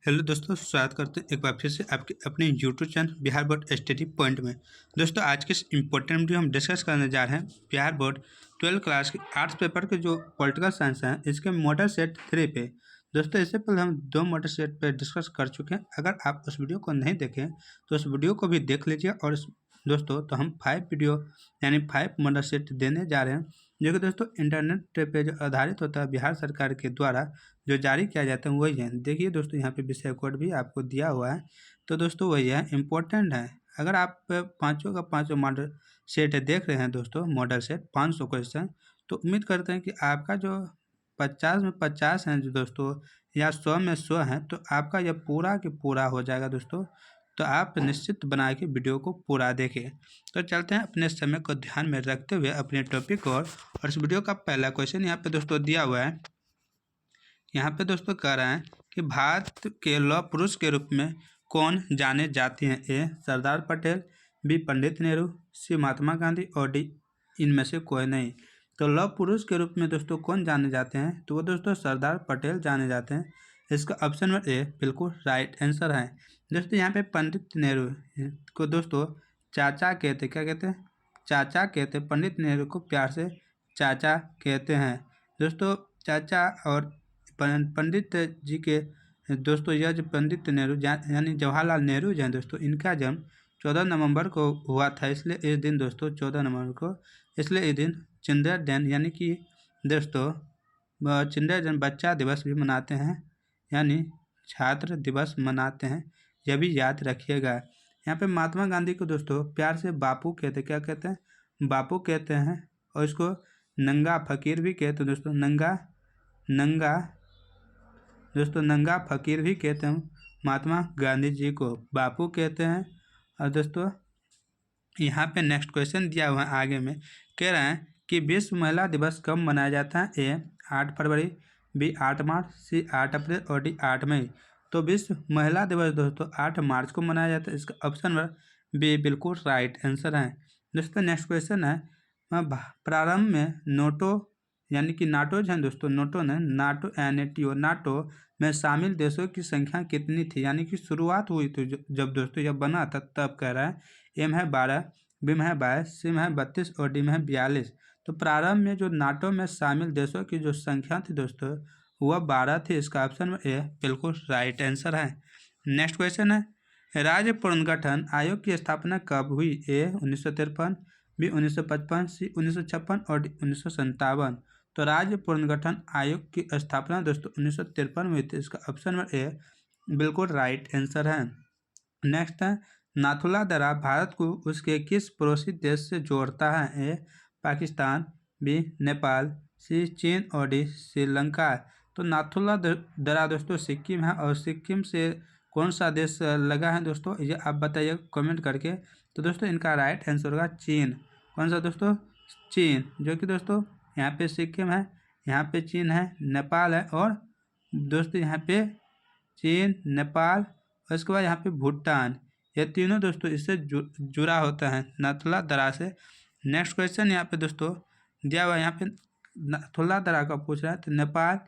Hello दोस्तों, स्वागत करते हैं एक बार फिर से आपके अपने YouTube channel Bihar board study point में। दोस्तों, आज के इस इम्पोर्टेंट वीडियो हम डिस्कस करने जा रहे हैं बिहार बोर्ड 12th क्लास के आर्ट्स पेपर के जो पॉलिटिकल साइंस हैं इसके मॉडल सेट 3 पे। दोस्तों, इससे पहले हम 2 मॉडल सेट पे डिस्कस कर चुके हैं। अगर आप उस वीडियो को नहीं देखें तो उस वीडियो को भी देख लीजिए। और दोस्तों, तो हम 5 वीडियो यानी 5 मॉडल सेट देने जा रहे हैं, जो कि दोस्तों इंटरनेट पे जो आधारित होता है बिहार सरकार के द्वारा जो जारी किया जाता है वही है। देखिए दोस्तों, यहाँ पे विषय कोड भी आपको दिया हुआ है। तो दोस्तों वही है, इम्पोर्टेंट है। अगर आप पाँचों का पाँचों मॉडल सेट देख रहे हैं दोस्तों, मॉडल सेट 500 क्वेश्चन, तो उम्मीद करते हैं कि आपका जो 50 में 50 हैं जो दोस्तों, या 100 में 100 हैं, तो आपका यह पूरा कि पूरा हो जाएगा दोस्तों। तो आप निश्चित बना के वीडियो को पूरा देखें। तो चलते हैं अपने समय को ध्यान में रखते हुए अपने टॉपिक और इस वीडियो का पहला क्वेश्चन यहाँ पे दोस्तों दिया हुआ है। यहाँ पे दोस्तों कह रहे हैं कि भारत के लौह पुरुष के रूप में कौन जाने जाते हैं? ए सरदार पटेल, बी पंडित नेहरू, सी महात्मा गांधी और डी इनमें से कोई नहीं। तो लौह पुरुष के रूप में दोस्तों कौन जाने जाते हैं? तो वो दोस्तों सरदार पटेल जाने जाते हैं। इसका ऑप्शन नंबर ए बिल्कुल राइट आंसर है। दोस्तों यहाँ पे पंडित नेहरू को दोस्तों चाचा कहते, क्या कहते हैं? चाचा कहते। पंडित नेहरू को प्यार से चाचा कहते हैं दोस्तों। चाचा और पंडित जी के दोस्तों, यह जो पंडित नेहरू यानी जवाहरलाल नेहरू जो हैं दोस्तों, इनका जन्म 14 नवंबर को हुआ था। इसलिए इस दिन दोस्तों 14 नवंबर को, इसलिए इस दिन चिल्ड्रन यानी कि दोस्तों चिल्ड्रन बच्चा दिवस भी मनाते हैं, यानी छात्र दिवस मनाते हैं। यह भी याद रखिएगा। यहाँ पे महात्मा गांधी को दोस्तों प्यार से बापू कहते, क्या कहते हैं? बापू कहते हैं। और इसको नंगा फकीर भी कहते हैं दोस्तों, नंगा दोस्तों नंगा फकीर भी कहते हैं। महात्मा गांधी जी को बापू कहते हैं। और दोस्तों यहाँ पे नेक्स्ट क्वेश्चन दिया हुआ है आगे में, कह रहे हैं कि विश्व महिला दिवस कब मनाया जाता है? ए 8 फरवरी, बी 8 मार्च, सी 8 अप्रैल और डी 8 मई। तो विश्व महिला दिवस दोस्तों 8 मार्च को मनाया जाता है। इसका ऑप्शन नंबर बी बिल्कुल राइट आंसर है। दोस्तों नेक्स्ट क्वेश्चन है, प्रारंभ में नोटो यानी कि नाटो जो है दोस्तों, नाटो NATO नाटो में शामिल देशों की संख्या कितनी थी? यानी कि शुरुआत हुई तो जब दोस्तों जब बना था तब कह रहा है। ए में है 12, बी में है 22, सी में है 32 और डी में है 42। तो प्रारंभ में जो नाटो में शामिल देशों की जो संख्या थी दोस्तों वह 12 थी। इसका ऑप्शन में ए बिल्कुल राइट आंसर है। नेक्स्ट क्वेश्चन है, राज्य पुनर्गठन आयोग की स्थापना कब हुई? ए 1953, बी 1955, सी 1956 और डी 1957। तो राज्य पुनर्गठन आयोग की स्थापना दोस्तों 1953 में हुई थी। इसका ऑप्शन नंबर ए बिल्कुल राइट आंसर है। नेक्स्ट है, नाथुला दर्रा भारत को उसके किस पड़ोसी देश से जोड़ता है? ए पाकिस्तान, बी नेपाल, सी चीन और डी श्रीलंका। तो नाथुला दर्रा दोस्तों सिक्किम है। और सिक्किम से कौन सा देश लगा है दोस्तों, ये आप बताइए कमेंट करके। तो दोस्तों इनका राइट आंसर होगा चीन। कौन सा दोस्तों? चीन, जो कि दोस्तों यहाँ पे सिक्किम है, यहाँ पे चीन है, नेपाल है और दोस्तों यहाँ पे चीन, नेपाल और इसके बाद यहाँ पे भूटान। ये तीनों दोस्तों इससे जुड़ा होता है नाथुला दर्रा से। नेक्स्ट क्वेश्चन यहाँ पे दोस्तों दिया हुआ है, यहाँ पे नाथुला दर्रा का पूछ रहा है तो नेपाल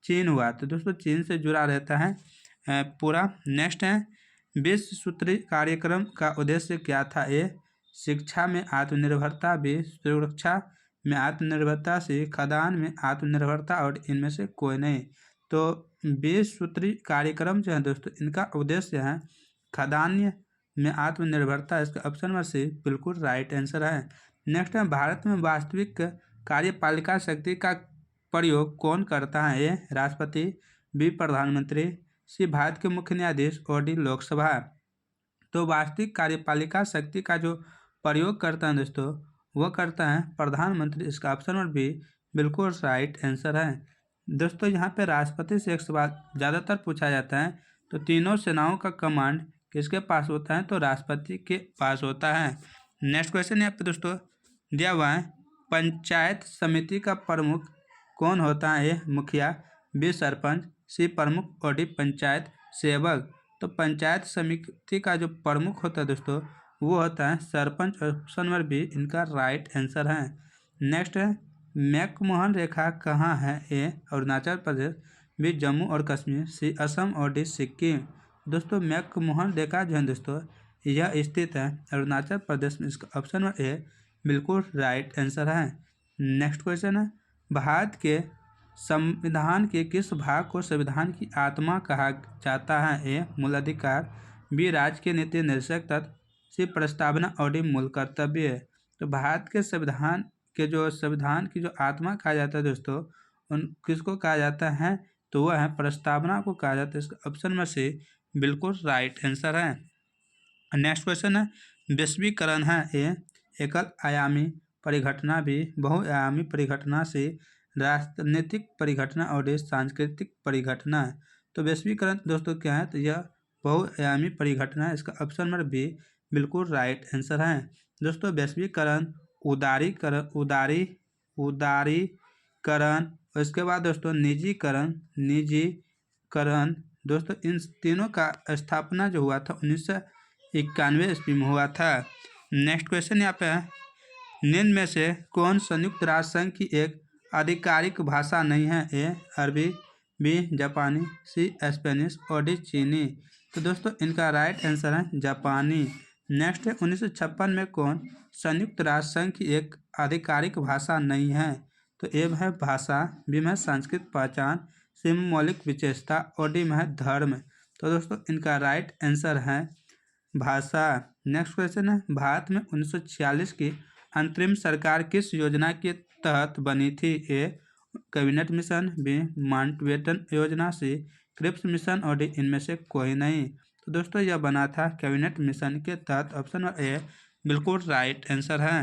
चीन हुआ, तो दोस्तों चीन से जुड़ा रहता है पूरा। नेक्स्ट है, विश्व सूत्री कार्यक्रम का उद्देश्य क्या था? ए शिक्षा में आत्मनिर्भरता, बी सुरक्षा में आत्मनिर्भरता, सी खदान में आत्मनिर्भरता और इनमें से कोई नहीं। तो 20 सूत्री कार्यक्रम जो है दोस्तों इनका उद्देश्य है खदान्य में आत्मनिर्भरता। इसका ऑप्शन नंबर सी बिल्कुल राइट आंसर है। नेक्स्ट है, भारत में वास्तविक कार्यपालिका शक्ति का प्रयोग कौन करता है? ए राष्ट्रपति, बी प्रधानमंत्री, सी भारत के मुख्य न्यायाधीश और डी लोकसभा। तो वास्तविक कार्यपालिका शक्ति का जो प्रयोग करता है दोस्तों वह करता है प्रधानमंत्री। इसका ऑप्शन नंबर बी बिल्कुल राइट आंसर है। दोस्तों यहाँ पे राष्ट्रपति से एक सवाल ज़्यादातर पूछा जाता है, तो तीनों सेनाओं का कमांड किसके पास होता है? तो राष्ट्रपति के पास होता है। नेक्स्ट क्वेश्चन यहाँ पे दोस्तों दिया हुआ है, पंचायत समिति का प्रमुख कौन होता है? ए मुखिया, बी सरपंच, सी प्रमुख और डी पंचायत सेवक। तो पंचायत समिति का जो प्रमुख होता है दोस्तों वो होता है सरपंच। ऑप्शन नंबर बी इनका राइट आंसर है। नेक्स्ट है, मैकमोहन रेखा कहाँ है? ए अरुणाचल प्रदेश, बी जम्मू और कश्मीर, सी असम और डी सिक्किम। दोस्तों मैकमोहन डेका जो है दोस्तों यह स्थित है अरुणाचल प्रदेश में। इसका ऑप्शन नंबर ए बिल्कुल राइट आंसर है। नेक्स्ट क्वेश्चन है, भारत के संविधान के किस भाग को संविधान की आत्मा कहा जाता है? ए मूलाधिकार, बी राज्य के नीति निर्देशक तत्व, सी प्रस्तावना और डी मूल कर्तव्य। तो भारत के संविधान की जो आत्मा कहा जाता है दोस्तों, उन किसको कहा जाता है? तो वह है प्रस्तावना को कहा जाता है। इसका ऑप्शन में से बिल्कुल राइट आंसर है। नेक्स्ट क्वेश्चन है, वैश्वीकरण है ए एकल आयामी परिघटना, भी बहुआयामी परिघटना, से राजनीतिक परिघटना और डी सांस्कृतिक परिघटना है। तो वैश्वीकरण दोस्तों क्या है? तो यह बहुआयामी परिघटना है। इसका ऑप्शन नंबर बी बिल्कुल राइट आंसर है। दोस्तों वैश्वीकरण, उदारीकरण और इसके बाद दोस्तों निजीकरण दोस्तों इन तीनों का स्थापना जो हुआ था 1991 ईस्वी में हुआ था। नेक्स्ट क्वेश्चन यहाँ पे है, निम्न में से कौन संयुक्त राष्ट्र संघ की एक आधिकारिक भाषा नहीं है? ए अरबी, बी जापानी, सी स्पेनिश और डी चीनी। तो दोस्तों इनका राइट आंसर है जापानी। नेक्स्ट है, 1956 में कौन संयुक्त राष्ट्र संघ की एक आधिकारिक भाषा नहीं है? तो ए है भाषा, बी में सांस्कृतिक पहचान, सी में मौलिक विशेषता और डी में है धर्म। तो दोस्तों इनका राइट आंसर है भाषा। नेक्स्ट क्वेश्चन है, भारत में 1946 की अंतरिम सरकार किस योजना के तहत बनी थी? ए कैबिनेट मिशन, बी माउंटबेटन योजना, सी क्रिप्स मिशन और डी इनमें से कोई नहीं। तो दोस्तों यह बना था कैबिनेट मिशन के तहत। ऑप्शन ए बिल्कुल राइट आंसर है।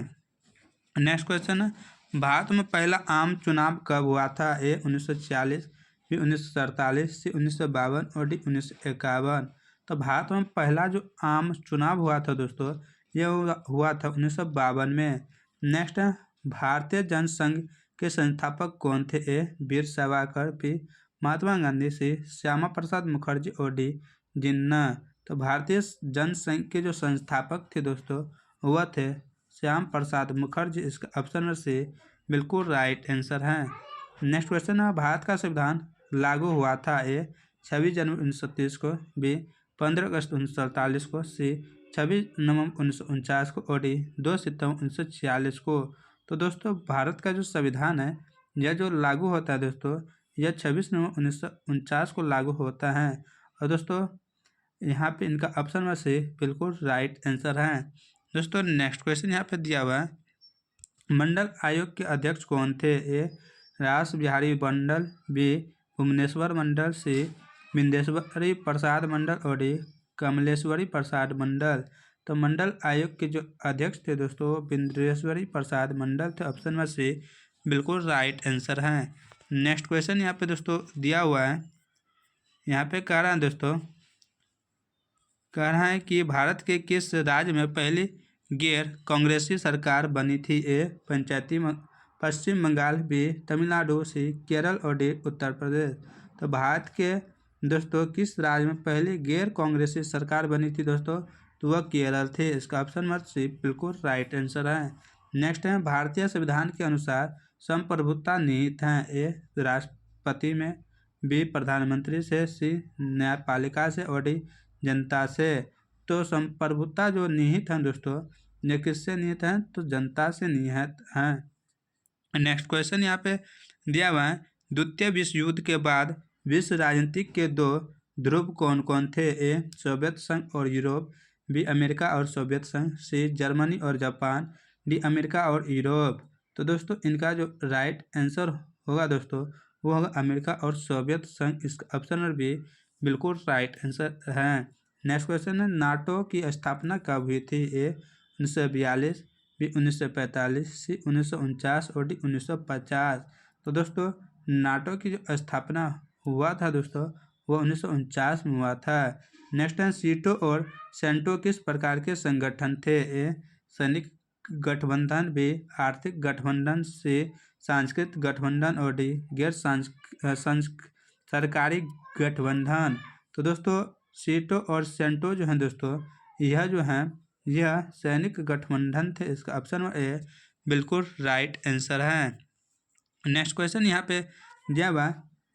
नेक्स्ट क्वेश्चन है, भारत में पहला आम चुनाव कब हुआ था? ए 1946, बी 1947, सी 1952 और डी 1951। तो भारत में पहला जो आम चुनाव हुआ था दोस्तों यह हुआ था 1952 में। नेक्स्ट है, भारतीय जनसंघ के संस्थापक कौन थे? ए वीर सावरकर, बी महात्मा गांधी, सी श्यामा प्रसाद मुखर्जी और डी जिन्ना। तो भारतीय जनसंघ के जो संस्थापक थे दोस्तों वह थे श्याम प्रसाद मुखर्जी। इसका ऑप्शन नंबर सी बिल्कुल राइट आंसर है। नेक्स्ट क्वेश्चन है, भारत का संविधान लागू हुआ था? ए 26 जनवरी 1930 को, बी 15 अगस्त 1947 को, सी 26 नवंबर 1949 को और डी 2 सितंबर 1946 को। तो दोस्तों भारत का जो संविधान है यह जो लागू होता है दोस्तों यह 26 नवंबर 1949 को लागू होता है। और दोस्तों यहाँ पे इनका ऑप्शन में से बिल्कुल राइट आंसर है। दोस्तों नेक्स्ट क्वेश्चन यहाँ पे दिया हुआ है, मंडल आयोग के अध्यक्ष कौन थे? ए रास बिहारी मंडल, बी भुवनेश्वर मंडल, सी बिंदेश्वरी प्रसाद मंडल और डी कमलेश्वरी प्रसाद मंडल। तो मंडल आयोग के जो अध्यक्ष थे दोस्तों बिंदेश्वरी प्रसाद मंडल थे। ऑप्शन में से बिल्कुल राइट आंसर है। नेक्स्ट क्वेश्चन यहाँ पे दोस्तों दिया हुआ है, यहाँ पे कह रहा है दोस्तों कह रहा है कि भारत के किस राज्य में पहली गैर कांग्रेसी सरकार बनी थी? ए पंचायती पश्चिम बंगाल, बी तमिलनाडु, सी केरल और डी उत्तर प्रदेश। तो भारत के दोस्तों किस राज्य में पहली गैर कांग्रेसी सरकार बनी थी दोस्तों? तो वह केरल थे। इसका ऑप्शन नंबर सी बिल्कुल राइट आंसर है। नेक्स्ट है, भारतीय संविधान के अनुसार संप्रभुता निहित है? ए राष्ट्रपति में, बी प्रधानमंत्री से, सी न्यायपालिका से और डी जनता से। तो संप्रभुता जो निहित है दोस्तों ये किससे निहित है? तो जनता से निहित है। नेक्स्ट क्वेश्चन यहाँ पे दिया हुआ है, द्वितीय विश्व युद्ध के बाद विश्व राजनीतिक के दो ध्रुव कौन कौन थे? ए सोवियत संघ और यूरोप, बी अमेरिका और सोवियत संघ, सी जर्मनी और जापान, डी अमेरिका और यूरोप। तो दोस्तों इनका जो राइट आंसर होगा दोस्तों वो होगा अमेरिका और सोवियत संघ। इसका ऑप्शन नंबर बी बिल्कुल राइट आंसर है। नेक्स्ट क्वेश्चन है, नाटो की स्थापना कब हुई थी? ए 1942, बी 1945, सी 1949 और डी 1950। तो दोस्तों नाटो की जो स्थापना हुआ था दोस्तों वो 1949 में हुआ था। नेक्स्ट है, सीटो और सेंटो किस प्रकार के संगठन थे? ए सैनिक गठबंधन, बी आर्थिक गठबंधन, सी सांस्कृतिक गठबंधन और डी गैर सरकारी गठबंधन। तो दोस्तों सीटो और सेंटो जो हैं दोस्तों यह जो हैं यह सैनिक गठबंधन थे। इसका ऑप्शन ए बिल्कुल राइट आंसर है। नेक्स्ट क्वेश्चन यहाँ पे दिया हुआ,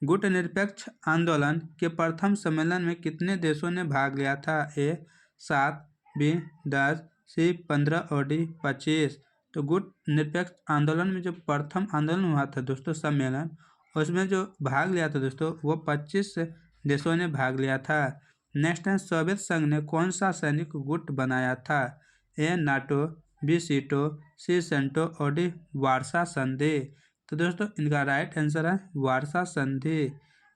गुट निरपेक्ष आंदोलन के प्रथम सम्मेलन में कितने देशों ने भाग लिया था? ए 7, बी 10, सी 15 और डी 25। तो गुट निरपेक्ष आंदोलन में जो प्रथम आंदोलन हुआ था दोस्तों सम्मेलन, उसमें जो भाग लिया था दोस्तों वो 25 देशों ने भाग लिया था। नेक्स्ट है, सोवियत संघ ने कौन सा सैनिक गुट बनाया था? ए नाटो, बी सीटो, सी सेंटो और डी वार्सा संधि। तो दोस्तों इनका राइट आंसर है वार्सा संधि।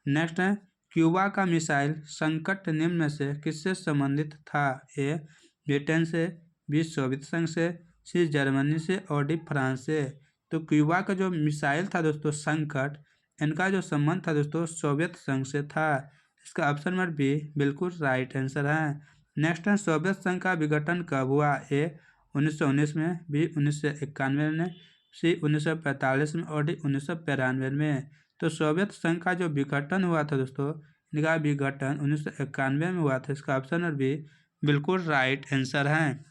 नेक्स्ट है, क्यूबा का मिसाइल संकट निम्न में से किससे संबंधित था? ए ब्रिटेन से, बी सोवियत संघ से, सी जर्मनी से और डी फ्रांस से। तो क्यूबा का जो मिसाइल था दोस्तों संकट, इनका जो संबंध था दोस्तों सोवियत संघ से था। इसका ऑप्शन नंबर बी बिल्कुल राइट आंसर है। नेक्स्ट है, सोवियत संघ का विघटन कब हुआ? ए 1919 में, बी 1991 में, सी 1945 में और डी 1992 में। तो सोवियत संघ का जो विघटन हुआ था दोस्तों, इनका विघटन 1991 में हुआ था। इसका ऑप्शन नंबर बी बिल्कुल राइट आंसर है।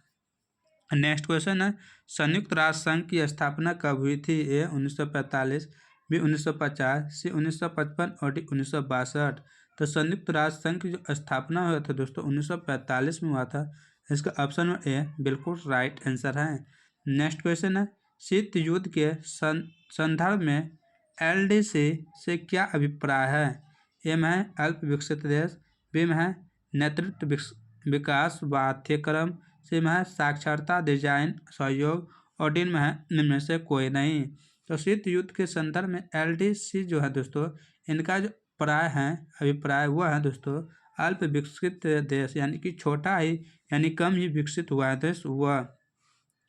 नेक्स्ट क्वेश्चन है, संयुक्त राष्ट्र संघ की स्थापना कब हुई थी? ए 1945, बी 1950, सी 1955 और डी 1962। तो संयुक्त राष्ट्र संघ की जो स्थापना हुआ था दोस्तों 1945 में हुआ था। इसका ऑप्शन नंबर ए बिल्कुल राइट आंसर है। नेक्स्ट क्वेश्चन है, शीत युद्ध के संदर्भ में एलडीसी से क्या अभिप्राय है? ए में है अल्प विकसित देश, बी में है नेतृत्व विकास पाठ्यक्रम, सी में है साक्षरता डिजाइन सहयोग और डी में है निम्न में से कोई नहीं। तो शीत युद्ध के संदर्भ में एलडीसी जो है दोस्तों, इनका जो प्राय है अभिप्राय वह है दोस्तों अल्प विकसित देश, यानी कि छोटा ही यानी कम ही विकसित हुआ है देश वह।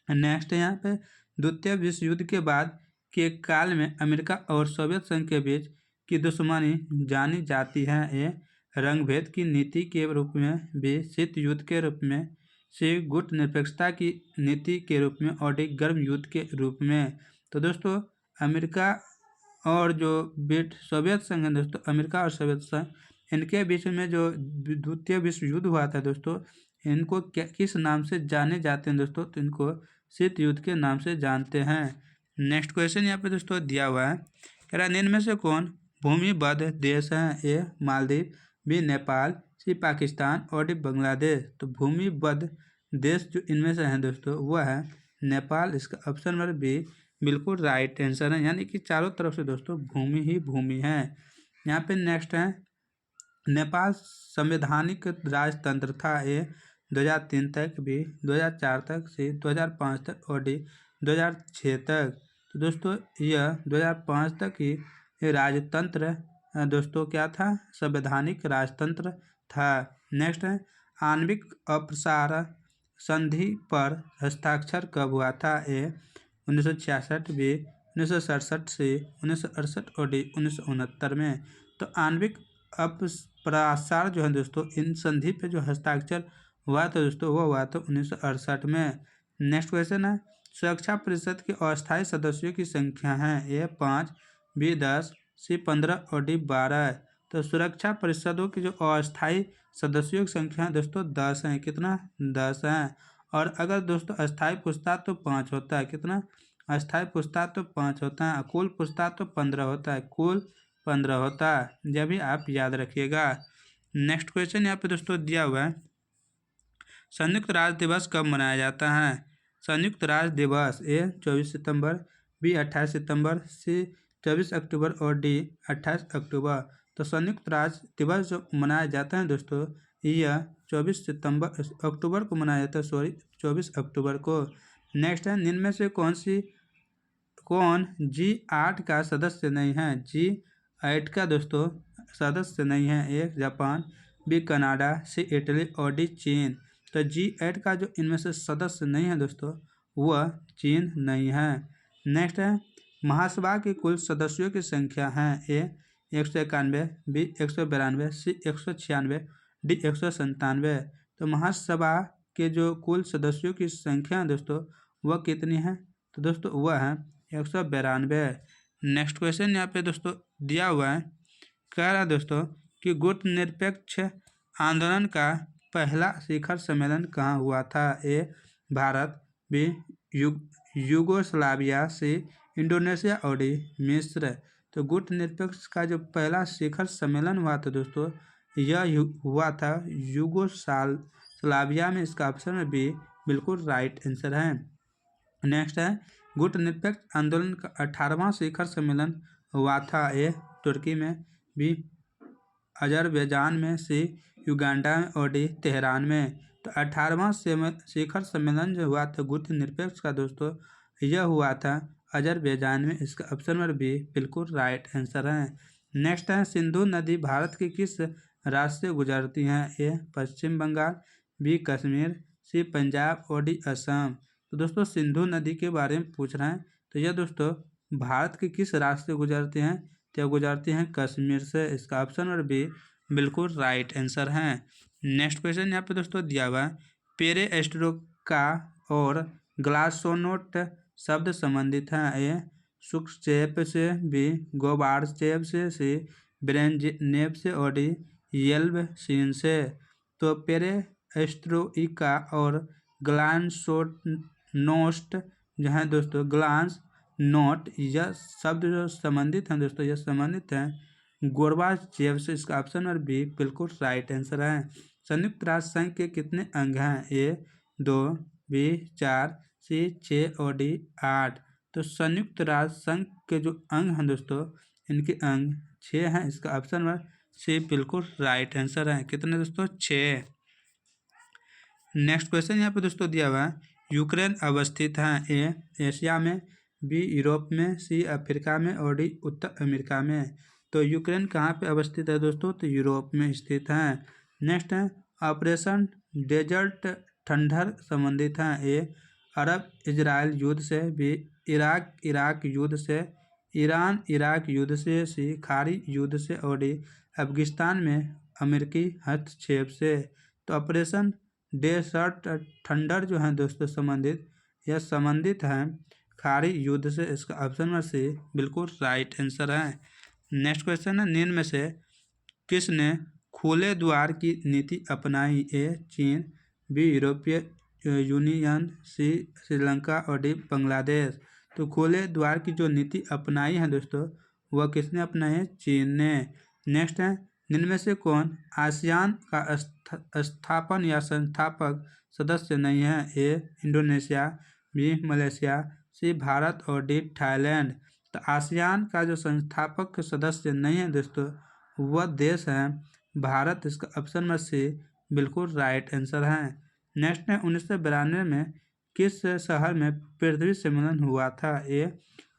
नेक्स्ट यहाँ पे, द्वितीय विश्व युद्ध के बाद के काल में अमेरिका और सोवियत संघ के बीच की दुश्मनी जानी जाती है। ए रंगभेद की नीति के रूप में, बी शीत युद्ध के रूप में, सी गुट निरपेक्षता की नीति के रूप में और डी गर्म युद्ध के रूप में। तो दोस्तों अमेरिका और जो सोवियत संघ है दोस्तों, अमेरिका और सोवियत संघ, इनके बीच में जो द्वितीय विश्व युद्ध हुआ था दोस्तों, इनको किस नाम से जाने जाते हैं दोस्तों? तो इनको शीत युद्ध के नाम से जानते हैं। नेक्स्ट क्वेश्चन यहाँ पे दोस्तों दिया हुआ है, कह रहा है निम्न में से कौन भूमिबद्ध देश है? ए मालदीव, बी नेपाल, सी पाकिस्तान और डी बांग्लादेश। तो भूमिबद्ध देश जो इनमें से हैं दोस्तों वह है नेपाल। इसका ऑप्शन नंबर बी बिल्कुल राइट आंसर है, यानी कि चारों तरफ से दोस्तों भूमि ही भूमि है। यहाँ पे नेक्स्ट है, नेपाल संवैधानिक राजतंत्र था। ए 2003 तक, बी 2004 तक, सी 2005 तक और डी 2006 तक। तो दोस्तों यह 2005 तक ही राजतंत्र दोस्तों क्या था? संवैधानिक राजतंत्र था। नेक्स्ट है, आणविक अपसारण संधि पर हस्ताक्षर कब हुआ था? ए 1966, बी 1967, सी 1968 और डी 1969 में। तो आणविक अपसारण जो है दोस्तों, इन संधि पे जो हस्ताक्षर हुआ था दोस्तों वो हुआ था 1968 में। नेक्स्ट क्वेश्चन है, सुरक्षा परिषद के अस्थायी सदस्यों की संख्या है। ए 5, बी 10, सी 15 और डी 12। तो सुरक्षा परिषदों की जो अस्थायी सदस्यों की संख्या है दोस्तों 10 है। कितना? 10 है। और अगर दोस्तों अस्थायी पूछता तो 5 होता है। कितना? अस्थायी पूछता तो 5 होता है, कुल पूछता तो 15 होता है, कुल 15 होता है। जब भी आप याद रखिएगा। नेक्स्ट क्वेश्चन यहाँ पे दोस्तों दिया हुआ है, संयुक्त राष्ट्र दिवस कब मनाया जाता है? संयुक्त राष्ट्र दिवस ए 24 सितंबर, बी 28 सितंबर, सी 24 अक्टूबर और डी 28 अक्टूबर। तो संयुक्त राष्ट्र दिवस जो मनाया जाता है दोस्तों यह 24 अक्टूबर को मनाया जाता है, 24 अक्टूबर को। नेक्स्ट है, निम्न में से कौन G8 का सदस्य नहीं है? G8 का दोस्तों सदस्य नहीं है। A Japan, B Canada, C Italy और डी चीन। तो G8 का जो इनमें से सदस्य नहीं है दोस्तों वह चीन नहीं है। नेक्स्ट है, महासभा की कुल सदस्यों की संख्या है। ए 191, बी 192, सी 196, डी 197। तो महासभा के जो कुल सदस्यों की संख्या है दोस्तों वह कितनी है? तो दोस्तों वह है 192। नेक्स्ट क्वेश्चन यहाँ पे दोस्तों दिया हुआ है, कह रहा है दोस्तों कि गुट निरपेक्ष आंदोलन का पहला शिखर सम्मेलन कहाँ हुआ था? A Bharat, B Yugoslavia, C Indonesia और डी मिस्र। तो गुटनिरपेक्ष का जो पहला शिखर सम्मेलन हुआ था दोस्तों, यह हुआ था युगोस्लाविया में। इसका ऑप्शन भी बिल्कुल राइट आंसर है। नेक्स्ट है, गुटनिरपेक्ष आंदोलन का 18वां शिखर सम्मेलन हुआ था ये तुर्की में, भी अजरबैजान में, सी युगांडा में और डी तेहरान में। तो 18वां शिखर सम्मेलन जो हुआ था गुटनिरपेक्ष का दोस्तों, यह हुआ था अजरबैजान में। इसका ऑप्शन नंबर बी बिल्कुल राइट आंसर है। नेक्स्ट है, सिंधु नदी भारत के किस राज्य से गुजरती है? ए पश्चिम बंगाल, बी कश्मीर, सी पंजाब और डी असम। तो दोस्तों सिंधु नदी के बारे में पूछ रहे हैं, तो यह दोस्तों भारत के किस राज्य से गुजरती हैं? तो गुजरती हैं कश्मीर से। इसका ऑप्शन नंबर बी बिल्कुल राइट आंसर है। नेक्स्ट क्वेश्चन यहाँ पे दोस्तों दिया हुआ है, पेरेस्ट्रोका और ग्लासोनोट शब्द संबंधित हैं। ए सुक्सचेप से, बी गोबार्चेप से, सी ब्रेजनेव से और डी येल्बसिन से। तो पेरेस्ट्रोइका और ग्लासोनोस्ट जो है दोस्तों, ग्लास नोट, यह शब्द जो संबंधित हैं दोस्तों, यह संबंधित हैं गोर्बाचेव से। इसका ऑप्शन नंबर बी बिल्कुल राइट आंसर है। संयुक्त राष्ट्र संघ के कितने अंग हैं? ए 2, बी 4, सी 6 और डी 8। तो संयुक्त राष्ट्र संघ के जो अंग हैं दोस्तों, इनके अंग 6 हैं। इसका ऑप्शन नंबर सी बिल्कुल राइट आंसर है। कितने दोस्तों? 6। नेक्स्ट क्वेश्चन यहाँ पे दोस्तों दिया हुआ है, यूक्रेन अवस्थित है। ए एशिया में, बी यूरोप में, सी अफ्रीका में और डी उत्तर अमेरिका में। तो यूक्रेन कहाँ पे अवस्थित है दोस्तों? तो यूरोप में स्थित है। नेक्स्ट है, ऑपरेशन डेजर्ट थंडर संबंधित है। ए अरब इजराइल युद्ध से, बी इराक युद्ध से, ईरान इराक युद्ध से, सी खारी युद्ध से और डी अफगानिस्तान में अमेरिकी हस्तक्षेप से। तो ऑपरेशन डेजर्ट थंडर जो है दोस्तों संबंधित, यह संबंधित है खारी युद्ध से। इसका ऑप्शन नंबर सी बिल्कुल राइट आंसर है। नेक्स्ट क्वेश्चन है, निम्न में से किसने खुले द्वार की नीति अपनाई? ए चीन, बी यूरोपीय यूनियन, सी श्रीलंका और डी बांग्लादेश। तो खुले द्वार की जो नीति अपनाई है दोस्तों, वह किसने अपनाई है? चीन ने। नेक्स्ट है, निम्न में से कौन आसियान का स्थापन या संस्थापक सदस्य नहीं है? ए इंडोनेशिया, बी मलेशिया, सी भारत और डी थाईलैंड। तो आसियान का जो संस्थापक सदस्य नहीं है दोस्तों, वह देश है भारत। इसका ऑप्शन नंबर सी बिल्कुल राइट आंसर है। नेक्स्ट है, 1992 में किस शहर में पृथ्वी सम्मेलन हुआ था? A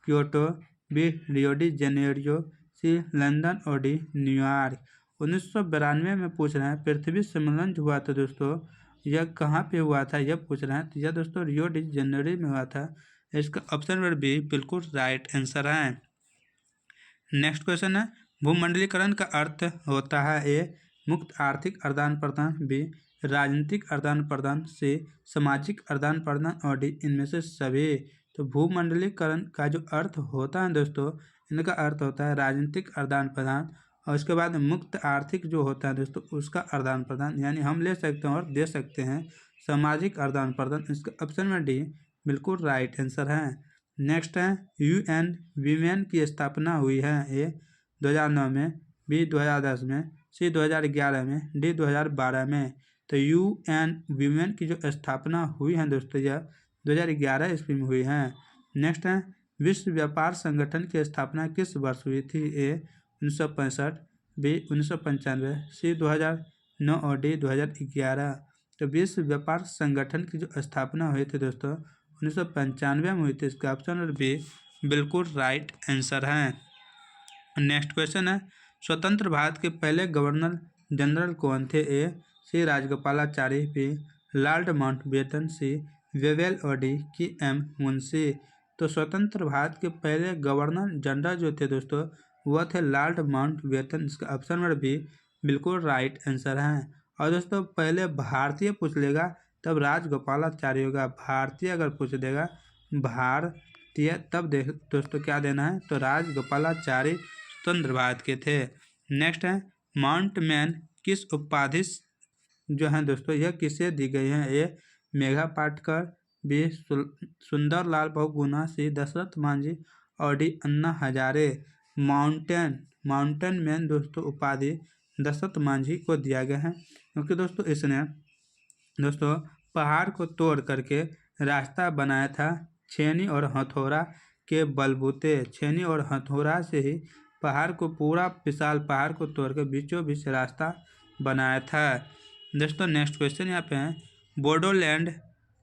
Kyoto, B Rio de Janeiro, C London और डी न्यूयॉर्क। 1992 में पूछ रहे हैं पृथ्वी सम्मेलन जो हुआ था दोस्तों, यह कहाँ पे हुआ था, यह पूछ रहे हैं। तो यह दोस्तों रियो डी जेनेरियो में हुआ था। इसका ऑप्शन नंबर बी बिल्कुल राइट आंसर है। नेक्स्ट क्वेश्चन है, भूमंडलीकरण का अर्थ होता है। ए मुक्त आर्थिक आदान प्रदान, बी राजनीतिक आदान प्रदान, सी सामाजिक आदान प्रदान और डी इनमें से सभी। तो भूमंडलीकरण का जो अर्थ होता है दोस्तों, इनका अर्थ होता है राजनीतिक आदान प्रदान, और उसके बाद मुक्त आर्थिक जो होता है दोस्तों, उसका आदान प्रदान, यानी हम ले सकते हैं और दे सकते हैं सामाजिक आदान प्रदान। इसका ऑप्शन में डी बिल्कुल राइट आंसर है। नेक्स्ट है, UN वीमेन की स्थापना हुई है। ए 2009 में, बी 2010 में, सी 2011 में, डी 2012 में। तो UN वीमेन की जो स्थापना हुई है दोस्तों, यह 2011 ईस्वी में हुई है। नेक्स्ट है, विश्व व्यापार संगठन की स्थापना किस वर्ष हुई थी? ए 1965, बी 1995, सी 2009 और डी 2011। तो विश्व व्यापार संगठन की जो स्थापना हुई थी दोस्तों 1995 में हुई थी। इसका ऑप्शन नंबर बी बिल्कुल राइट आंसर है। नेक्स्ट क्वेश्चन है, स्वतंत्र भारत के पहले गवर्नर जनरल कौन थे? ए सी राजगोपालाचारी, बी लॉर्ड माउंटबेटन, सी वेवेल और डी KM मुंशी। तो स्वतंत्र भारत के पहले गवर्नर जनरल जो थे दोस्तों, वह थे लॉर्ड माउंटबेटन। इसका ऑप्शन नंबर बी बिल्कुल राइट आंसर है। और दोस्तों पहले भारतीय पूछ लेगा तब राजगोपालाचारी होगा, भारतीय अगर पूछ देगा भारतीय तब देख दोस्तों क्या देना है, तो राजगोपालाचारी स्वतंत्र भारत के थे। नेक्स्ट है, माउंट मैन किस उपाधि जो है दोस्तों, यह किसे दी गई है? ए मेघा पाटकर, बी सुंदरलाल बहुगुणा, सी दशरथ मांझी और D Anna Hazare. Mountain man दोस्तों उपाधि दशरथ मांझी को दिया गया है, क्योंकि दोस्तों इसने दोस्तों पहाड़ को तोड़ करके रास्ता बनाया था। छेनी और हथौड़ा के बलबूते, छेनी और हथौड़ा से ही पहाड़ को, पूरा विशाल पहाड़ को तोड़ के बीचों बीच रास्ता बनाया था। दोस्तों नेक्स्ट क्वेश्चन यहाँ पे है, बोडोलैंड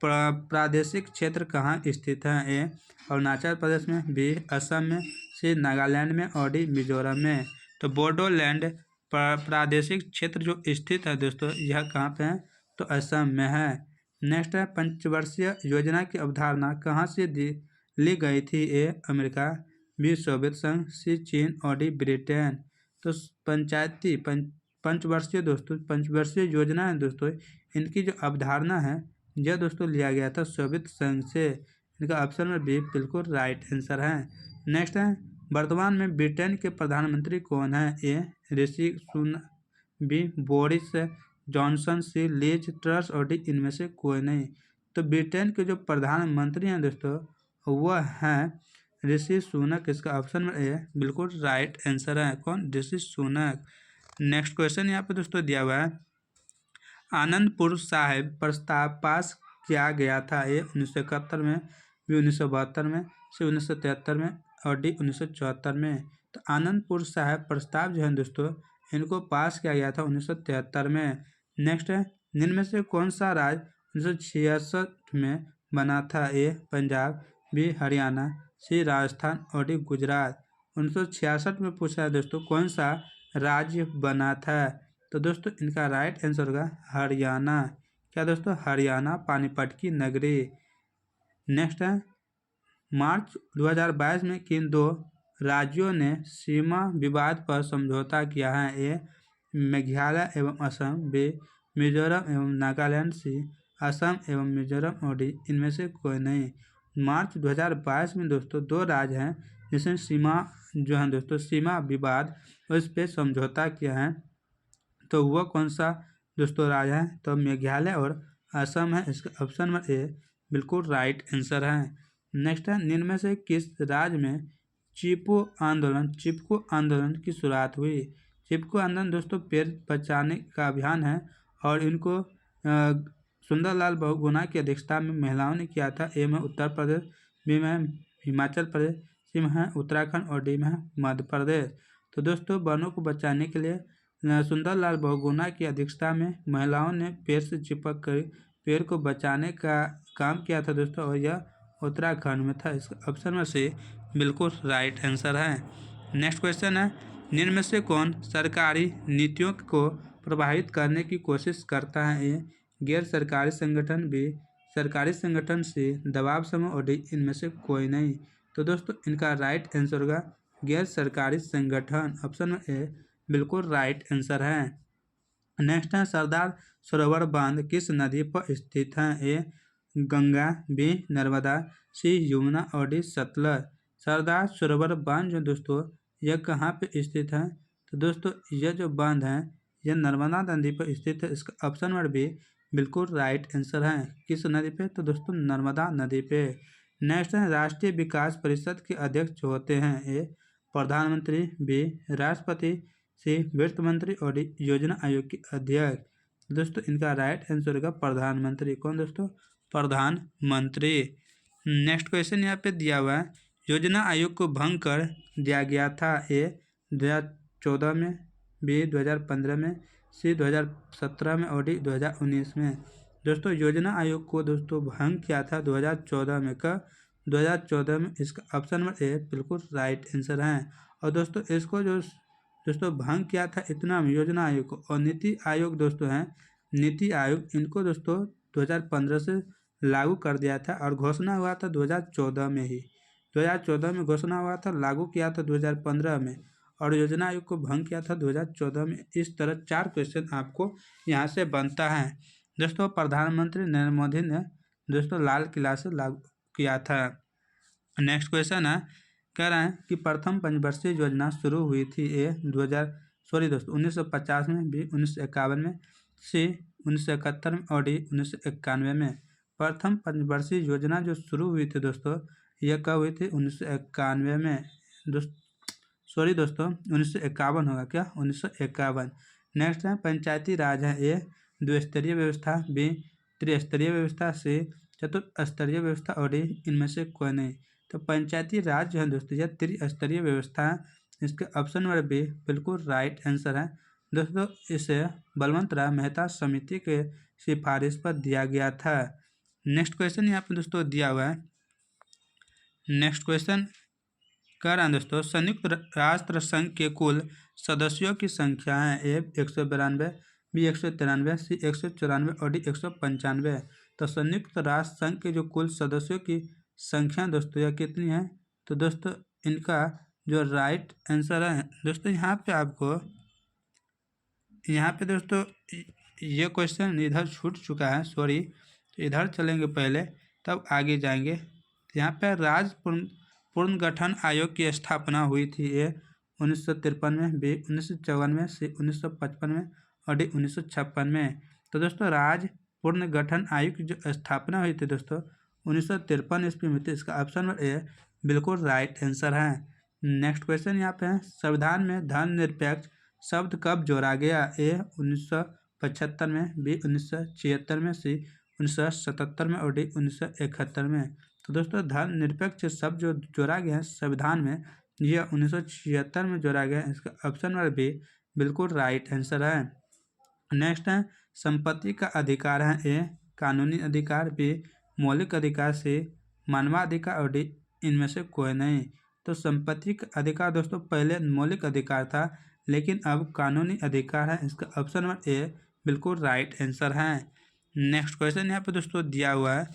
प्रादेशिक क्षेत्र कहाँ स्थित है? ए अरुणाचल प्रदेश में, बी असम में, सी नागालैंड में और डी मिजोरम में। तो बोडोलैंड प्रादेशिक क्षेत्र जो स्थित है दोस्तों यह कहाँ पे है? तो असम में है। नेक्स्ट है, पंचवर्षीय योजना की अवधारणा कहाँ से ली गई थी? ए अमेरिका, बी सोवियत संघ, सी चीन और डी ब्रिटेन। तो पंचवर्षीय दोस्तों पंचवर्षीय योजना है दोस्तों, इनकी जो अवधारणा है यह दोस्तों लिया गया था सोवियत संघ से। इनका ऑप्शन में बी बिल्कुल राइट आंसर है। नेक्स्ट है, वर्तमान में ब्रिटेन के प्रधानमंत्री कौन है? ए Rishi Sunak, B Boris Johnson, सी लीज ट्रस और डी इनमें से कोई नहीं। तो ब्रिटेन के जो प्रधानमंत्री हैं दोस्तों वह हैं ऋषि सुनक। इसका ऑप्शन में ए बिल्कुल राइट आंसर है। कौन? ऋषि सुनक। नेक्स्ट क्वेश्चन यहाँ पे दोस्तों दिया हुआ है, आनंदपुर साहिब प्रस्ताव पास किया गया था? ए 1971 में, बी 1972 में, सी 1973 में और डी 1974 में। तो आनंदपुर साहिब प्रस्ताव जो है दोस्तों इनको पास किया गया था 1973 में। नेक्स्ट है, निम्न में से कौन सा राज्य 1966 में बना था? ए पंजाब, बी हरियाणा, सी राजस्थान और डी गुजरात। 1966 में पूछा है दोस्तों कौन सा राज्य बना था? तो दोस्तों इनका राइट आंसर होगा हरियाणा। क्या दोस्तों? हरियाणा, पानीपत की नगरी। नेक्स्ट है, मार्च 2022 में किन दो राज्यों ने सीमा विवाद पर समझौता किया है? ए मेघालय एवं असम, बी मिजोरम एवं नागालैंड, सी असम एवं मिजोरम और डी इनमें से कोई नहीं। मार्च 2022 में दोस्तों दो राज्य हैं जिसने सीमा जो है दोस्तों सीमा विवाद उस पर समझौता किया है। तो वह कौन सा दोस्तों राज्य है? तो मेघालय और असम है। इसका ऑप्शन नंबर ए बिल्कुल राइट आंसर है। नेक्स्ट है, निम्न में से किस राज्य में चिपको आंदोलन की शुरुआत हुई? चिपको आंदोलन दोस्तों पेड़ बचाने का अभियान है और इनको सुंदरलाल बहुगुणा की अध्यक्षता में महिलाओं ने किया था। ए में उत्तर प्रदेश, बी में हिमाचल प्रदेश, सी में है उत्तराखंड और डी में है मध्य प्रदेश। तो दोस्तों वनों को बचाने के लिए सुंदरलाल बहुगुणा की अध्यक्षता में महिलाओं ने पेड़ से चिपक कर पेड़ को बचाने का काम किया था दोस्तों, और यह उत्तराखंड में था। इसका ऑप्शन में से बिल्कुल राइट आंसर है। नेक्स्ट क्वेश्चन है, निम्न में से कौन सरकारी नीतियों को प्रभावित करने की कोशिश करता है? ए गैर सरकारी संगठन, बी सरकारी संगठन, सी दबाव समूह और डी इनमें से कोई नहीं। तो दोस्तों इनका राइट आंसर होगा गैर सरकारी संगठन। ऑप्शन में ए बिल्कुल राइट आंसर है। नेक्स्ट है, सरदार सरोवर बांध किस नदी पर स्थित है? ए गंगा, बी नर्मदा, सी यमुना और डी सतलज। सरदार सरोवर बांध जो दोस्तों यह कहाँ पे स्थित है? तो दोस्तों यह जो बांध है यह नर्मदा नदी पर स्थित है। इसका ऑप्शन नंबर बी बिल्कुल राइट आंसर है। किस नदी पे? तो दोस्तों नर्मदा नदी पे। नेक्स्ट है, राष्ट्रीय विकास परिषद के अध्यक्ष होते हैं? ए प्रधानमंत्री, बी राष्ट्रपति, सी वित्त मंत्री और डी योजना आयोग के अध्यक्ष। दोस्तों इनका राइट आंसर होगा प्रधानमंत्री। कौन दोस्तों? प्रधानमंत्री। नेक्स्ट क्वेश्चन यहाँ पे दिया हुआ है, योजना आयोग को भंग कर दिया गया था? ए 2014 में, बी 2015 में, सी 2017 में और डी 2019 में। दोस्तों योजना आयोग को दोस्तों भंग किया था 2014 में। कब? 2014 में। इसका ऑप्शन नंबर ए बिल्कुल राइट आंसर है। और दोस्तों इसको जो दोस्तों भंग किया था इतना में योजना आयोग को, और नीति आयोग दोस्तों हैं नीति आयोग, इनको दोस्तों 2015 से लागू कर दिया था और घोषणा हुआ था 2014 में ही। 2014 में घोषणा हुआ था, लागू किया था 2015 में, और योजना आयोग को भंग किया था 2014 में। इस तरह 4 क्वेश्चन आपको यहाँ से बनता है। दोस्तों प्रधानमंत्री नरेंद्र मोदी ने दोस्तों लाल किला से लागू किया था। नेक्स्ट क्वेश्चन है, कह रहे हैं कि प्रथम पंचवर्षीय योजना शुरू हुई थी? ए 1950 में, बी 1951 में, सी 1971 में और डी 1991 में। प्रथम पंचवर्षीय योजना जो शुरू हुई थी दोस्तों यह कब हुई थी? 1991 में। सॉरी दोस्तों 1951 होगा क्या, 1951। नेक्स्ट है पंचायती राज है, ए द्विस्तरीय व्यवस्था, बी त्रिस्तरीय व्यवस्था, सी चतुस्तरीय व्यवस्था और डी इनमें से कोई नहीं। तो पंचायती राज जो है दोस्तों यह त्रिस्तरीय व्यवस्था है, इसके ऑप्शन नंबर बी बिल्कुल राइट आंसर है दोस्तों। इसे बलवंत राय मेहता समिति के सिफारिश पर दिया गया था। नेक्स्ट क्वेश्चन यहाँ पे दोस्तों दिया हुआ है। नेक्स्ट क्वेश्चन कह रहा है दोस्तों संयुक्त राष्ट्र संघ के कुल सदस्यों की संख्या है, ए 192, बी 193, सी 194 और डी 195। तो संयुक्त राष्ट्र संघ के जो कुल सदस्यों की संख्या दोस्तों यह कितनी है, तो दोस्तों इनका जो राइट आंसर है दोस्तों यहाँ पे आपको यहाँ पे दोस्तों ये क्वेश्चन इधर छूट चुका है, सॉरी। तो इधर चलेंगे पहले तब आगे जाएंगे। तो यहाँ पे राज्य पुनर्गठन आयोग की स्थापना हुई थी, ए 1953 में, बी 1954 में, सी 1955 में और डी 1956 में। तो दोस्तों राज्य पुनर्गठन आयोग की जो स्थापना हुई थी दोस्तों 1953 ईस्वी में थी। इसका ऑप्शन नंबर ए बिल्कुल राइट आंसर है। नेक्स्ट क्वेश्चन यहाँ पे है संविधान में धर्मनिरपेक्ष शब्द कब जोड़ा गया, ए 1975 में, बी 1976 में, सी 1977 में और डी 1971 में। तो दोस्तों धर्मनिरपेक्ष शब्द जो जोड़ा गया है संविधान में यह 1976 में जोड़ा गया है। इसका ऑप्शन नंबर बी बिल्कुल राइट आंसर है। नेक्स्ट है संपत्ति का अधिकार है, ए कानूनी अधिकार, बी मौलिक अधिकार, सी मानवाधिकार और डी इनमें से कोई नहीं। तो संपत्ति का अधिकार दोस्तों पहले मौलिक अधिकार था लेकिन अब कानूनी अधिकार है। इसका ऑप्शन नंबर ए बिल्कुल राइट आंसर है। नेक्स्ट क्वेश्चन यहाँ पे दोस्तों दिया हुआ है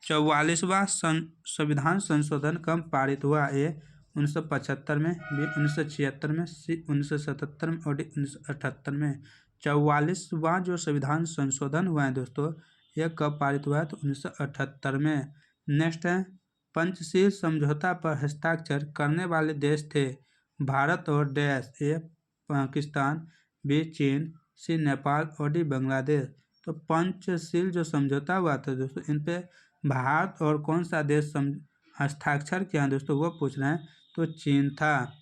44वां संविधान संशोधन कब पारित हुआ, ए 1975 में, बी 1976 में, सी 1977 में और डी 1978 में। 44वां जो संविधान संशोधन हुआ है दोस्तों यह कब पारित हुआ है, तो 1978 में। नेक्स्ट है पंचशील समझौता पर हस्ताक्षर करने वाले देश थे भारत और डैश, ए पाकिस्तान, बी चीन, सी नेपाल और डी बांग्लादेश। तो पंचशील जो समझौता हुआ था दोस्तों इन पे भारत और कौन सा देश हस्ताक्षर किया दोस्तों वो पूछ रहे हैं, तो चीन था।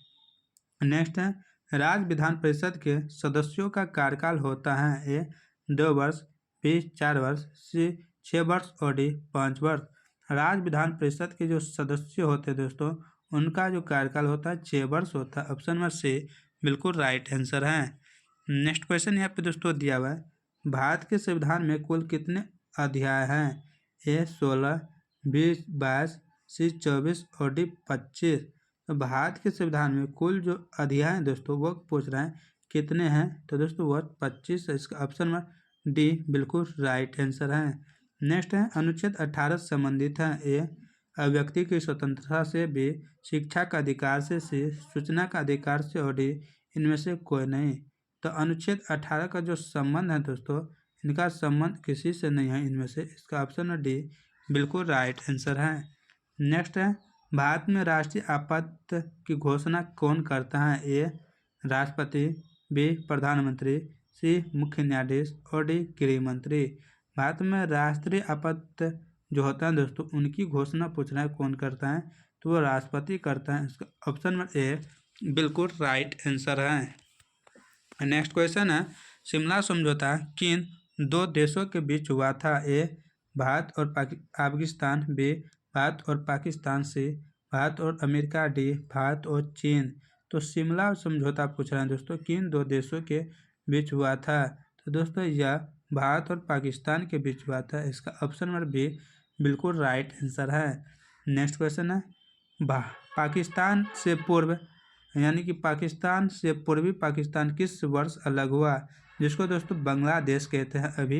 नेक्स्ट है राज्य विधान परिषद के सदस्यों का कार्यकाल होता है, ए 2 वर्ष, बी 4 वर्ष, सी 6 वर्ष और डी 5 वर्ष। राज्य विधान परिषद के जो सदस्य होते हैं दोस्तों उनका जो कार्यकाल होता है 6 वर्ष होता है। ऑप्शन नंबर सी बिल्कुल राइट आंसर है। नेक्स्ट क्वेश्चन यहाँ पे दोस्तों दिया हुआ है भारत के संविधान में कुल कितने अध्याय हैं, ए 16, बी 22, सी 24 और डी 25। तो भारत के संविधान में कुल जो अध्याय हैं दोस्तों वो पूछ रहे हैं कितने हैं, तो दोस्तों वो 25 है। इसका ऑप्शन नंबर डी बिल्कुल राइट आंसर है। नेक्स्ट है अनुच्छेद 18 से संबंधित है, ए अभिव्यक्ति की स्वतंत्रता से, बी शिक्षा का अधिकार से, सी सूचना का अधिकार से और डी इनमें से कोई नहीं। तो अनुच्छेद 18 का जो संबंध है दोस्तों इनका संबंध किसी से नहीं है इनमें से। इसका ऑप्शन नंबर डी बिल्कुल राइट आंसर है। नेक्स्ट है भारत में राष्ट्रीय आपात की घोषणा कौन करता है, ए राष्ट्रपति, बी प्रधानमंत्री, सी मुख्य न्यायाधीश और डी गृह मंत्री। भारत में राष्ट्रीय आपात जो होता है दोस्तों उनकी घोषणा पूछ रहा है कौन करता है, तो वो राष्ट्रपति करता है। इसका ऑप्शन नंबर ए बिल्कुल राइट आंसर है। नेक्स्ट क्वेश्चन है शिमला समझौता किन 2 देशों के बीच हुआ था, ए भारत और पाकिस्तान, बी भारत और पाकिस्तान, सी भारत और अमेरिका, डी भारत और चीन। तो शिमला समझौता पूछ रहे हैं दोस्तों किन 2 देशों के बीच हुआ था, तो दोस्तों यह भारत और पाकिस्तान के बीच हुआ था। इसका ऑप्शन नंबर बी बिल्कुल राइट आंसर है। नेक्स्ट क्वेश्चन है पाकिस्तान से पूर्व यानी कि पाकिस्तान से पूर्वी पाकिस्तान किस वर्ष अलग हुआ, जिसको दोस्तों बांग्लादेश कहते हैं। अभी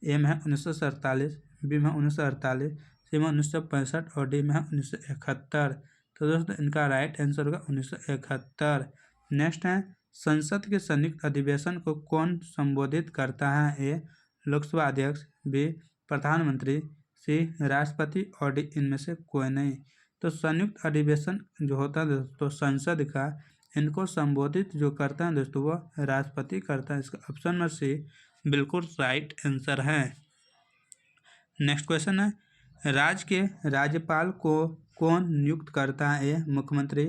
ए में है 1947, बी में 1948, सी में 1965 और डी में है 1971। तो दोस्तों इनका राइट आंसर होगा 1971। नेक्स्ट है संसद के संयुक्त अधिवेशन को कौन संबोधित करता है, ए लोकसभा अध्यक्ष, बी प्रधानमंत्री, सी राष्ट्रपति और डी इनमें से कोई नहीं। तो संयुक्त अधिवेशन जो होता है दोस्तों संसद का इनको संबोधित जो करता है दोस्तों वो राष्ट्रपति करता है। इसका ऑप्शन नंबर सी बिल्कुल राइट आंसर है। नेक्स्ट क्वेश्चन है राज्य के राज्यपाल को कौन नियुक्त करता है, ए मुख्यमंत्री,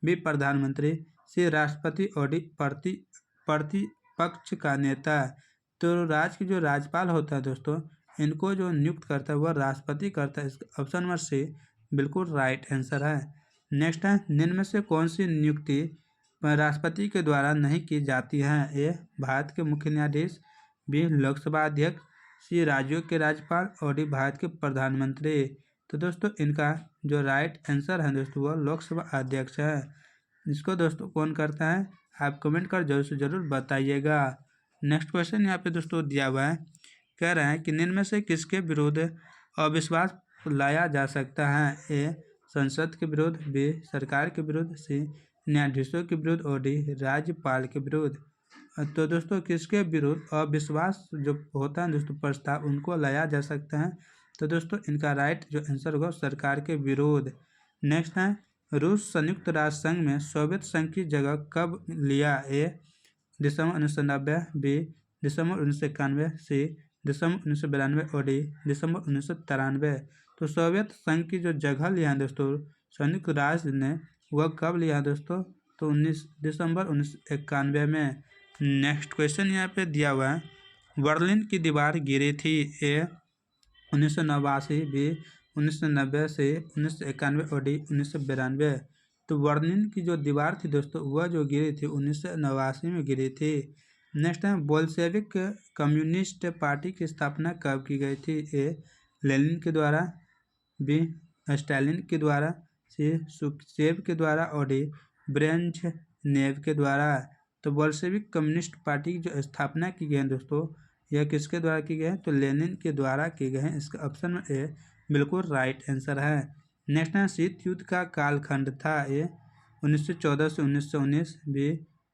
बी प्रधानमंत्री, सी राष्ट्रपति और डी प्रतिपक्ष का नेता। तो राज्य के जो राज्यपाल होता है दोस्तों, इनको जो नियुक्त करता है वह राष्ट्रपति करता है। इसका ऑप्शन नंबर सी बिल्कुल राइट आंसर है। नेक्स्ट है, निम्न में से कौन सी नियुक्ति राष्ट्रपति के द्वारा नहीं की जाती है? ए भारत के मुख्य न्यायाधीश, बी लोकसभा अध्यक्ष, सी राज्यों के राज्यपाल और डी भारत के प्रधानमंत्री। तो दोस्तों इनका जो राइट आंसर है दोस्तों वह लोकसभा अध्यक्ष है। इसको दोस्तों कौन करता है, आप कमेंट कर जरूर से ज़रूर बताइएगा। नेक्स्ट क्वेश्चन यहाँ पे दोस्तों दिया हुआ है, कह रहे हैं कि निम्न में से किसके विरुद्ध अविश्वास लाया जा सकता है? ए संसद के विरुद्ध, बी सरकार के विरुद्ध, सी न्यायाधीशों के विरुद्ध और डी राज्यपाल के विरुद्ध। तो दोस्तों किसके विरुद्ध अविश्वास जो होता है दोस्तों प्रस्ताव उनको लाया जा सकता है? तो दोस्तों इनका राइट जो आंसर होगा सरकार के विरुद्ध। नेक्स्ट है, रूस संयुक्त राष्ट्र संघ में सोवियत संघ की जगह कब लिया? ए दिसंबर 1990, बी दिसंबर 1991, सी दिसंबर 1992 और डी दिसंबर 1993। तो सोवियत संघ की जो जगह लिया है दोस्तों संयुक्त राष्ट्र ने वह कब लिया है दोस्तों? तो 19 दिसंबर 1991 में। नेक्स्ट क्वेश्चन यहाँ पे दिया हुआ है, बर्लिन की दीवार गिरी थी? ए 1989, बी 1990, से 1991 और डी 1992। तो बर्लिन की जो दीवार थी दोस्तों वह जो गिरी थी 1989 में गिरी थी। नेक्स्ट है, बोल्शेविक कम्युनिस्ट पार्टी की स्थापना कब की गई थी? ए लेनिन के द्वारा, बी स्टालिन के द्वारा, सी सुखदेव के द्वारा और डी ब्रेजनेव के द्वारा। तो बोल्शेविक कम्युनिस्ट पार्टी की जो स्थापना की गई है दोस्तों यह किसके द्वारा की गई है? तो लेनिन के द्वारा की गई है। इसका ऑप्शन में ए बिल्कुल राइट आंसर है। नेक्स्ट है, शीत युद्ध का कालखंड था? ए 1914 से 1919, बी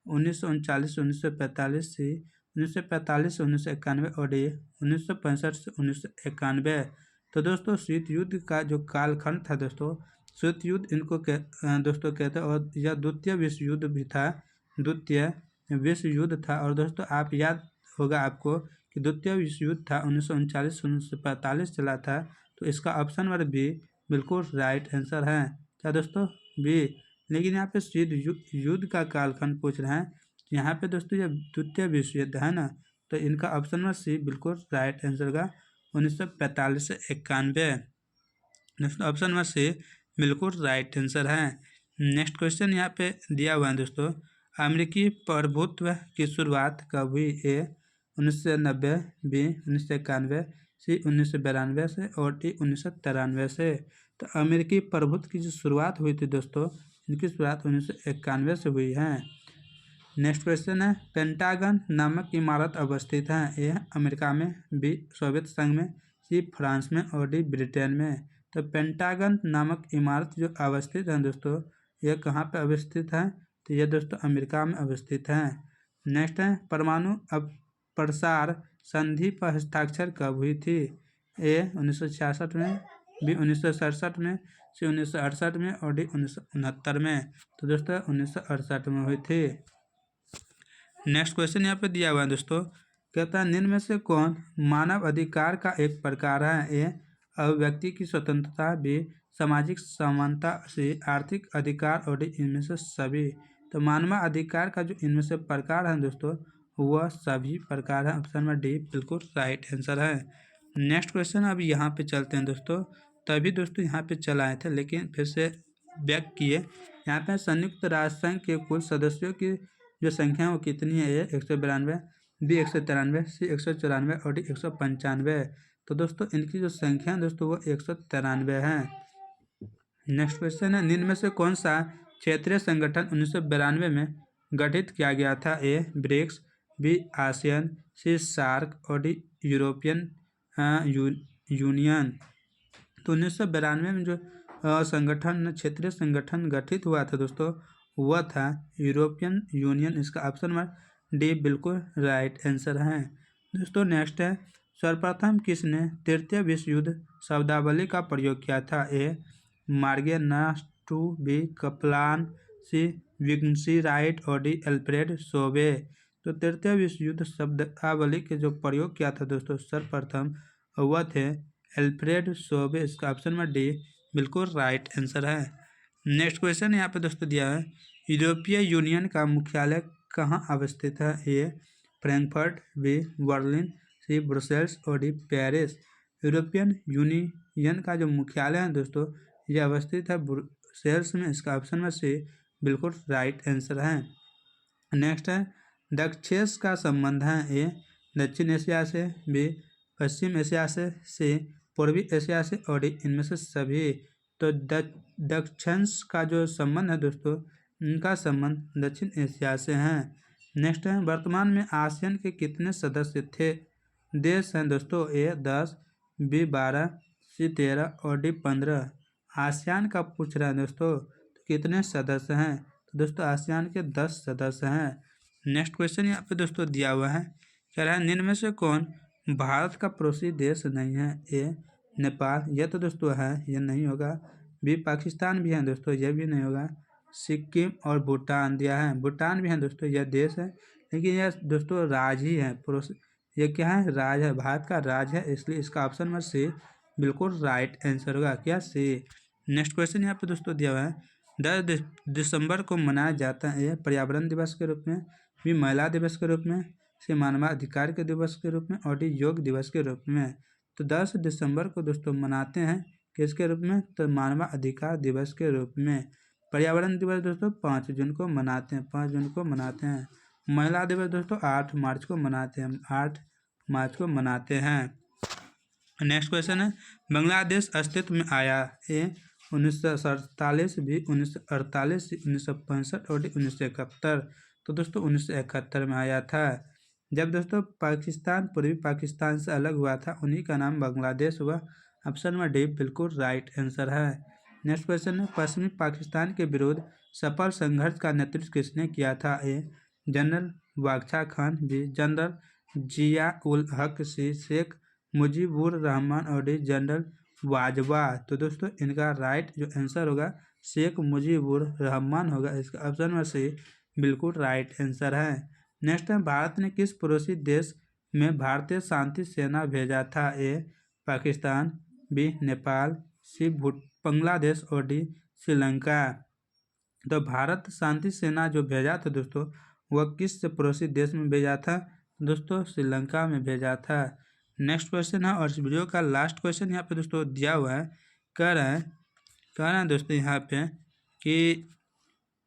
1939 से 1945, सी 1945 से 1991 और डी 1965 से 1991। तो दोस्तों शीत युद्ध का जो कालखंड था दोस्तों, शीत युद्ध इनको दोस्तों कहते हैं और यह द्वितीय विश्व युद्ध भी था, द्वितीय विश्व युद्ध था। और दोस्तों आप याद होगा आपको कि द्वितीय विश्व युद्ध था 1939 से 1945 चला था। तो इसका ऑप्शन नंबर बी बिल्कुल राइट आंसर है। क्या दोस्तों? बी। लेकिन यहाँ पे शीत युद्ध का कालखंड पूछ रहे हैं, यहाँ पे दोस्तों ये द्वितीय विश्व युद्ध है ना, तो इनका ऑप्शन नंबर सी बिल्कुल राइट आंसर का 1945 से 91। नेक्स्ट ऑप्शन नंबर सी बिल्कुल राइट आंसर है। नेक्स्ट क्वेश्चन यहाँ पे दिया हुआ है दोस्तों, अमेरिकी प्रभुत्व की शुरुआत कब हुई? ए 1990, बी 1991, सी 1992 से और डी 1993 से। तो अमेरिकी प्रभुत्व की जो शुरुआत हुई थी दोस्तों, इनकी शुरुआत 1991 से हुई है। नेक्स्ट क्वेश्चन है, पेंटागन नामक इमारत अवस्थित है? ए अमेरिका में, बी सोवियत संघ में, सी फ्रांस में और डी ब्रिटेन में। तो पेंटागन नामक इमारत जो अवस्थित है दोस्तों यह कहाँ पे अवस्थित है? तो यह दोस्तों अमेरिका में अवस्थित है। नेक्स्ट है, परमाणु अप्रसार संधि पर हस्ताक्षर कब हुई थी? ए 1966 में, बी 1967 में, सी 1968 में और डी 1969 में। तो दोस्तों 1968 में हुई थी। नेक्स्ट क्वेश्चन यहाँ पे दिया हुआ है दोस्तों, कहता है निम्न में से कौन मानव अधिकार का एक प्रकार है? ए अभिव्यक्ति की स्वतंत्रता, बी सामाजिक समानता, सी आर्थिक अधिकार और डी इनमें से सभी। तो मानव अधिकार का जो इनमें से प्रकार है दोस्तों वह सभी प्रकार है। ऑप्शन नंबर डी बिल्कुल राइट आंसर है। नेक्स्ट क्वेश्चन अब यहाँ पे चलते हैं दोस्तों, तभी दोस्तों यहाँ पे चलाए थे लेकिन फिर से बैक किए। यहाँ पे संयुक्त राष्ट्र संघ के कुल सदस्यों की जो संख्या है वो कितनी है? ए 192, बी 193, सी 194 और डी 195। तो दोस्तों इनकी जो संख्या है दोस्तों वो 193 है। नेक्स्ट क्वेश्चन है, निम्न में से कौन सा क्षेत्रीय संगठन 1992 में गठित किया गया था? ए ब्रिक्स, बी आसियान, सी सार्क और डी यूरोपियन यूनियन। तो 1992 में जो संगठन क्षेत्रीय संगठन गठित हुआ था दोस्तों वह था यूरोपियन यूनियन। इसका ऑप्शन नंबर डी बिल्कुल राइट आंसर है। दोस्तों नेक्स्ट है, सर्वप्रथम किसने तृतीय विश्व युद्ध शब्दावली का प्रयोग किया था? ए मार्गेनास्टू, बी कप्लान, सी विग्सी राइट और डी एल्फ्रेड सोबे। तो तृतीय विश्व युद्ध शब्दावली के जो प्रयोग किया था दोस्तों सर्वप्रथम वह थे एल्फ्रेड सोबे। इसका ऑप्शन नंबर डी बिल्कुल राइट आंसर है। नेक्स्ट क्वेश्चन यहाँ पे दोस्तों दिया है, यूरोपीय यूनियन का मुख्यालय कहाँ अवस्थित है? ए फ्रैंकफर्ट, बी बर्लिन, सी ब्रुसेल्स और डी पेरिस। यूरोपियन यूनियन का जो मुख्यालय है दोस्तों ये अवस्थित है ब्रुसेल्स में। इसका ऑप्शन में सी बिल्कुल राइट आंसर है। नेक्स्ट है दक्षेस का संबंध है? ए दक्षिण एशिया से, बी पश्चिम एशिया से, सी पूर्वी एशिया से और डी इनमें से सभी। तो दक्षिणांश का जो संबंध है दोस्तों इनका संबंध दक्षिण एशिया से है। नेक्स्ट है वर्तमान में आसियान के कितने सदस्य थे देश हैं दोस्तों? ए 10, बी 12, सी 13 और डी 15। आसियान का पूछ रहा है दोस्तों तो कितने सदस्य हैं? तो दोस्तों आसियान के 10 सदस्य हैं। नेक्स्ट क्वेश्चन यहाँ पे दोस्तों दिया हुआ है, कह रहा है निम्न में से कौन भारत का पड़ोसी देश नहीं है? ए नेपाल, यह तो दोस्तों है, यह नहीं होगा। बी पाकिस्तान भी है दोस्तों, यह भी नहीं होगा। सिक्किम और भूटान दिया है, भूटान भी है दोस्तों, यह देश है लेकिन यह दोस्तों राज्य ही है, पड़ोसी यह क्या है? राज्य है, भारत का राज्य है, इसलिए इसका ऑप्शन में सी बिल्कुल राइट आंसर होगा। क्या? सी। नेक्स्ट क्वेश्चन यहाँ पे दोस्तों दिया हुआ है 10 दिसंबर को मनाया जाता है? ए पर्यावरण दिवस के रूप में, बी महिला दिवस के रूप में, सी मानवाधिकार के दिवस के रूप में और डी योग दिवस के रूप में। तो 10 दिसंबर को दोस्तों मनाते हैं किसके रूप में? तो मानवाधिकार दिवस के रूप में। पर्यावरण दिवस दोस्तों 5 जून को मनाते हैं, 5 जून को मनाते हैं। महिला दिवस दोस्तों 8 मार्च को मनाते हैं, 8 मार्च को मनाते हैं। नेक्स्ट क्वेश्चन है बांग्लादेश अस्तित्व में आया? ए 1947, बी 1948, सी 1965 और डी 1971। तो दोस्तों 1971 में आया था, जब दोस्तों पाकिस्तान पूर्वी पाकिस्तान से अलग हुआ था, उन्हीं का नाम बांग्लादेश हुआ। ऑप्शन में डी बिल्कुल राइट आंसर है। नेक्स्ट क्वेश्चन है पश्चिमी पाकिस्तान के विरुद्ध सफल संघर्ष का नेतृत्व किसने किया था? ए जनरल बादशाह खान, बी जनरल जिया उल हक, सी शेख मुजीबुर रहमान और डी जनरल वाजवा। तो दोस्तों इनका राइट जो आंसर होगा शेख मुजीबुर रहमान होगा, इसका ऑप्शन में से बिल्कुल राइट आंसर है। नेक्स्ट है भारत ने किस पड़ोसी देश में भारतीय शांति सेना भेजा था? ए पाकिस्तान, बी नेपाल, सी बांग्लादेश और डी श्रीलंका। तो भारत शांति सेना जो भेजा था दोस्तों वह किस पड़ोसी देश में भेजा था? दोस्तों श्रीलंका में भेजा था। नेक्स्ट क्वेश्चन है और इस वीडियो का लास्ट क्वेश्चन यहाँ पे दोस्तों दिया हुआ है, कह रहे हैं दोस्तों यहाँ पे कि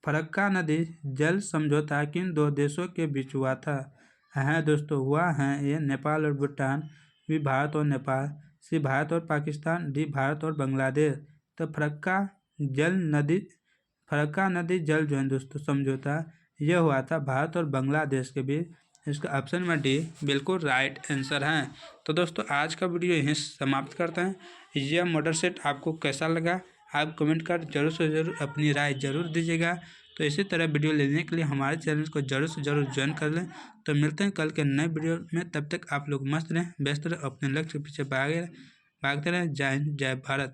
फरक्का नदी जल समझौता किन 2 देशों के बीच हुआ था? है दोस्तों हुआ है ये नेपाल और भूटान, बी भारत और नेपाल, सी भारत और पाकिस्तान, डी भारत और बांग्लादेश। तो फरक्का नदी जल जो है दोस्तों समझौता यह हुआ था भारत और बांग्लादेश के बीच, इसका ऑप्शन में डी बिल्कुल राइट आंसर है। तो दोस्तों आज का वीडियो यहीं समाप्त करते हैं। यह मॉडल सेट आपको कैसा लगा आप कमेंट कर जरूर से जरूर अपनी राय जरूर दीजिएगा। तो इसी तरह वीडियो लेने के लिए हमारे चैनल को जरूर से जरूर ज्वाइन कर लें। तो मिलते हैं कल के नए वीडियो में, तब तक आप लोग मस्त रहें, व्यस्त रहें, अपने लक्ष्य के पीछे भागते रहें। जय हिंद, जय भारत।